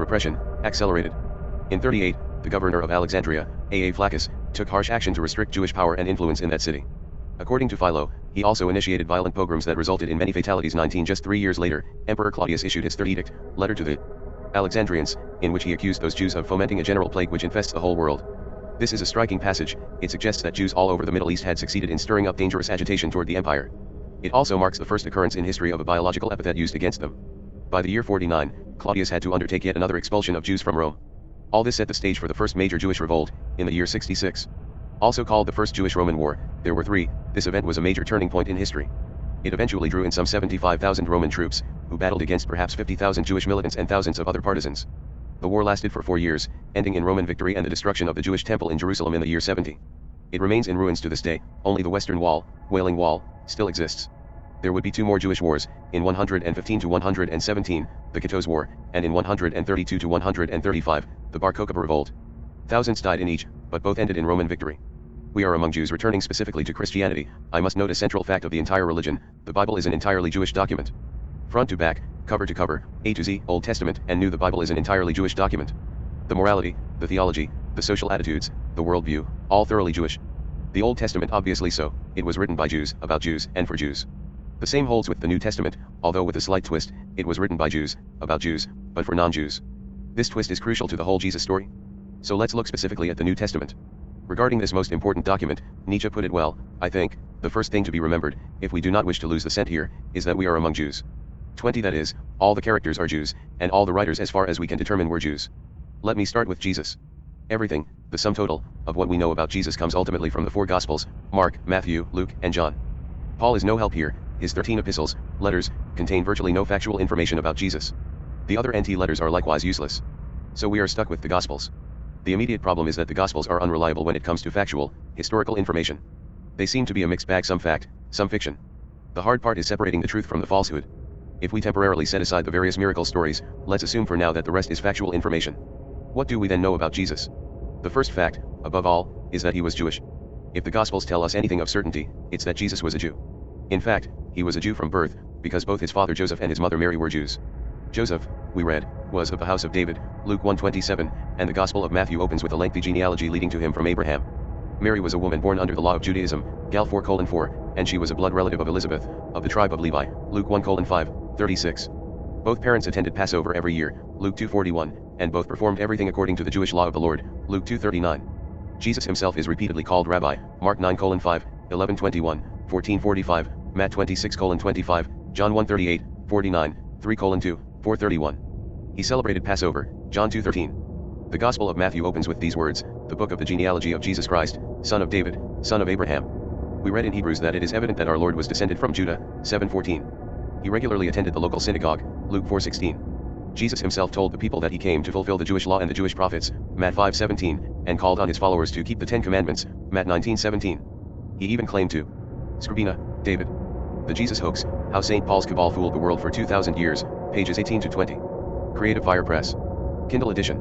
repression accelerated. In 38, the governor of Alexandria, A. Flaccus, took harsh action to restrict Jewish power and influence in that city. According to Philo, he also initiated violent pogroms that resulted in many fatalities. Just 3 years later, Emperor Claudius issued his third edict, letter to the Alexandrians, in which he accused those Jews of fomenting a general plague which infests the whole world. This is a striking passage. It suggests that Jews all over the Middle East had succeeded in stirring up dangerous agitation toward the empire. It also marks the first occurrence in history of a biological epithet used against them. By the year 49, Claudius had to undertake yet another expulsion of Jews from Rome. All this set the stage for the first major Jewish revolt, in the year 66. Also called the First Jewish-Roman War, there were three. This event was a major turning point in history. It eventually drew in some 75,000 Roman troops, who battled against perhaps 50,000 Jewish militants and thousands of other partisans. The war lasted for 4 years, ending in Roman victory and the destruction of the Jewish temple in Jerusalem in the year 70. It remains in ruins to this day. Only the Western Wall, Wailing Wall, still exists. There would be two more Jewish wars, in 115 to 117, the Kittos War, and in 132 to 135, the Bar Kokhba Revolt. Thousands died in each, but both ended in Roman victory. We are among Jews returning specifically to Christianity. I must note a central fact of the entire religion: the Bible is an entirely Jewish document. Front to back, cover to cover, A to Z, Old Testament and New, the Bible is an entirely Jewish document. The morality, the theology, the social attitudes, the worldview, all thoroughly Jewish. The Old Testament obviously so. It was written by Jews, about Jews, and for Jews. The same holds with the New Testament, although with a slight twist. It was written by Jews, about Jews, but for non-Jews. This twist is crucial to the whole Jesus story. So let's look specifically at the New Testament. Regarding this most important document, Nietzsche put it well: I think, the first thing to be remembered, if we do not wish to lose the scent here, is that we are among Jews. 20 That is, all the characters are Jews, and all the writers as far as we can determine were Jews. Let me start with Jesus. Everything, the sum total, of what we know about Jesus comes ultimately from the four Gospels: Mark, Matthew, Luke, and John. Paul is no help here. His 13 epistles, letters, contain virtually no factual information about Jesus. The other NT letters are likewise useless. So we are stuck with the Gospels. The immediate problem is that the Gospels are unreliable when it comes to factual, historical information. They seem to be a mixed bag, some fact, some fiction. The hard part is separating the truth from the falsehood. If we temporarily set aside the various miracle stories, let's assume for now that the rest is factual information. What do we then know about Jesus? The first fact, above all, is that he was Jewish. If the Gospels tell us anything of certainty, it's that Jesus was a Jew. In fact, he was a Jew from birth, because both his father Joseph and his mother Mary were Jews. Joseph, we read, was of the house of David, Luke 1:27, and the Gospel of Matthew opens with a lengthy genealogy leading to him from Abraham. Mary was a woman born under the law of Judaism, Gal 4:4, and she was a blood relative of Elizabeth, of the tribe of Levi, Luke 1:5:36. Both parents attended Passover every year, Luke 2:41, and both performed everything according to the Jewish law of the Lord, Luke 2:39. Jesus himself is repeatedly called Rabbi, Mark 9:5, 11:21, 14:45, Matt 26:25, John 1:38, 49, 3:2, 4:31. He celebrated Passover, John 2:13. The Gospel of Matthew opens with these words: the book of the genealogy of Jesus Christ, son of David, son of Abraham. We read in Hebrews that it is evident that our Lord was descended from Judah, 7:14. He regularly attended the local synagogue, Luke 4:16. Jesus himself told the people that he came to fulfill the Jewish law and the Jewish prophets, Matt 5:17, and called on his followers to keep the 10 Commandments, Matt 19:17. He even claimed to Scribina, David. The Jesus Hoax, How St. Paul's Cabal Fooled the World for 2,000 Years, pages 18 to 20. Creative Fire Press. Kindle edition.